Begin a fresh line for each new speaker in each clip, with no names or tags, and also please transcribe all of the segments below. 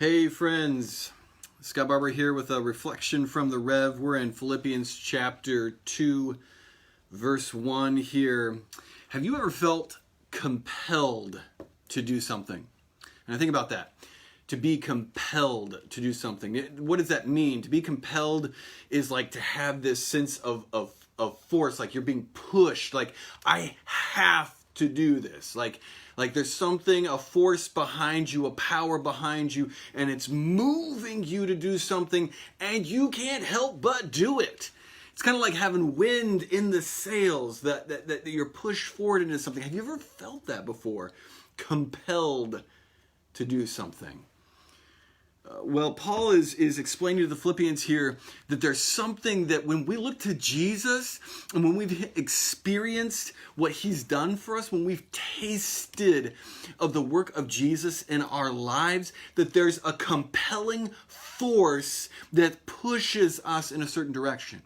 Hey friends, Scott Barber here with a reflection from the Rev. We're in Philippians chapter 2, verse 1 here. Have you ever felt compelled to do something? And I think about that. To be compelled to do something. What does that mean? To be compelled is like to have this sense of force, like you're being pushed, like I have to do this. Like there's something, a force behind you, a power behind you, and it's moving you to do something, and you can't help but do it. It's kind of like having wind in the sails that you're pushed forward into something. Have you ever felt that before? Compelled to do something. Well, Paul is explaining to the Philippians here that there's something that when we look to Jesus and when we've experienced what he's done for us, when we've tasted of the work of Jesus in our lives, that there's a compelling force that pushes us in a certain direction.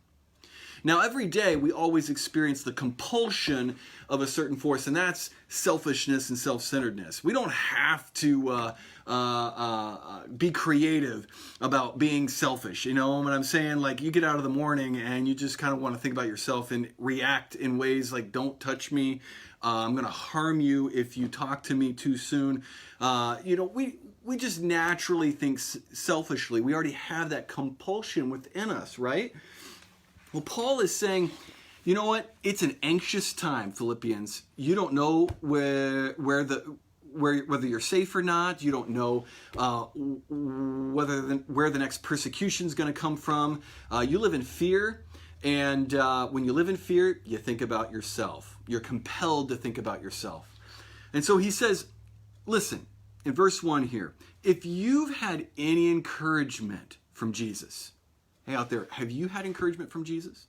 Now, every day we always experience the compulsion of a certain force, and that's selfishness and self-centeredness. We don't have to be creative about being selfish. You know what I'm saying? Like, you get out of the morning and you just kind of want to think about yourself and react in ways like, don't touch me. I'm going to harm you if you talk to me too soon. We just naturally think selfishly. We already have that compulsion within us, right? Well, Paul is saying, you know what? It's an anxious time, Philippians. You don't know whether you're safe or not. You don't know where the next persecution is going to come from. You live in fear, and when you live in fear, you think about yourself. You're compelled to think about yourself. And so he says, listen, in verse 1 here, if you've had any encouragement from Jesus, hey, out there, have you had encouragement from Jesus?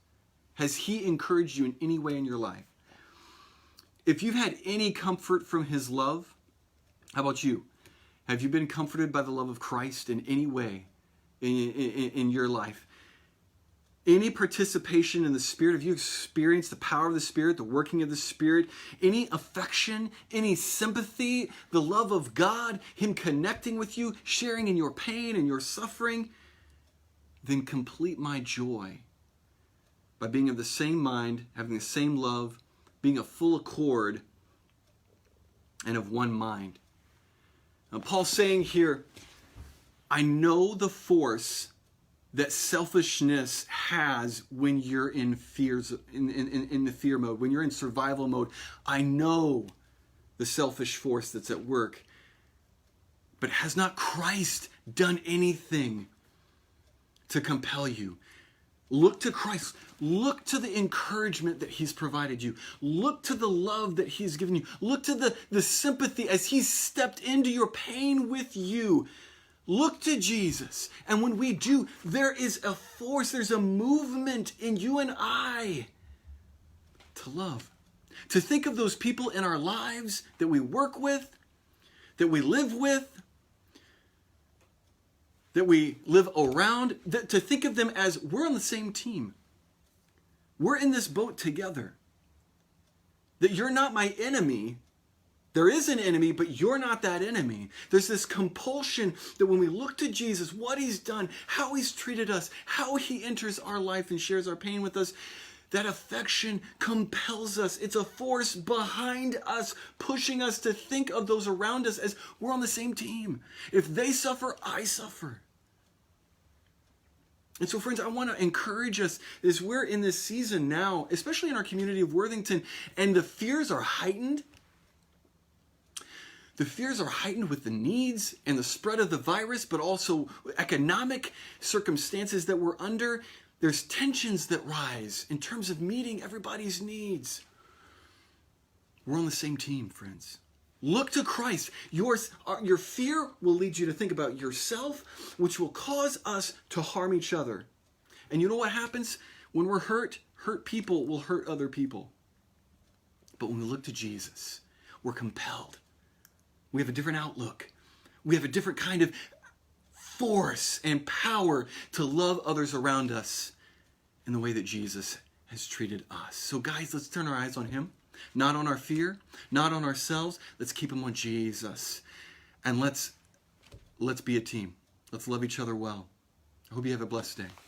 Has he encouraged you in any way in your life? If you've had any comfort from his love, how about you? Have you been comforted by the love of Christ in any way in your life? Any participation in the Spirit? Have you experienced the power of the Spirit, the working of the Spirit? Any affection, any sympathy, the love of God, him connecting with you, sharing in your pain and your suffering? Then complete my joy by being of the same mind, having the same love, being of full accord, and of one mind. Now, Paul's saying here, I know the force that selfishness has when you're in fears, in the fear mode, when you're in survival mode. I know the selfish force that's at work. But has not Christ done anything to compel you? Look to Christ. Look to the encouragement that he's provided you. Look to the love that he's given you. Look to the sympathy as he's stepped into your pain with you. Look to Jesus. And when we do, there is a force, there's a movement in you and I to love. To think of those people in our lives that we work with, that we live with, that we live around, to think of them as we're on the same team. We're in this boat together. That you're not my enemy. There is an enemy, but you're not that enemy. There's this compulsion that when we look to Jesus, what he's done, how he's treated us, how he enters our life and shares our pain with us, that affection compels us. It's a force behind us, pushing us to think of those around us as we're on the same team. If they suffer, I suffer. And so, friends, I want to encourage us as we're in this season now, especially in our community of Worthington, and the fears are heightened. The fears are heightened with the needs and the spread of the virus, but also economic circumstances that we're under. There's tensions that rise in terms of meeting everybody's needs. We're on the same team, friends. Look to Christ. Your fear will lead you to think about yourself, which will cause us to harm each other. And you know what happens? When we're hurt people will hurt other people. But when we look to Jesus, we're compelled. We have a different outlook. We have a different kind of force and power to love others around us in the way that Jesus has treated us. So guys, let's turn our eyes on him. Not on our fear, not on ourselves. Let's keep them on Jesus. And let's let's be a team. Let's love each other well. I hope you have a blessed day.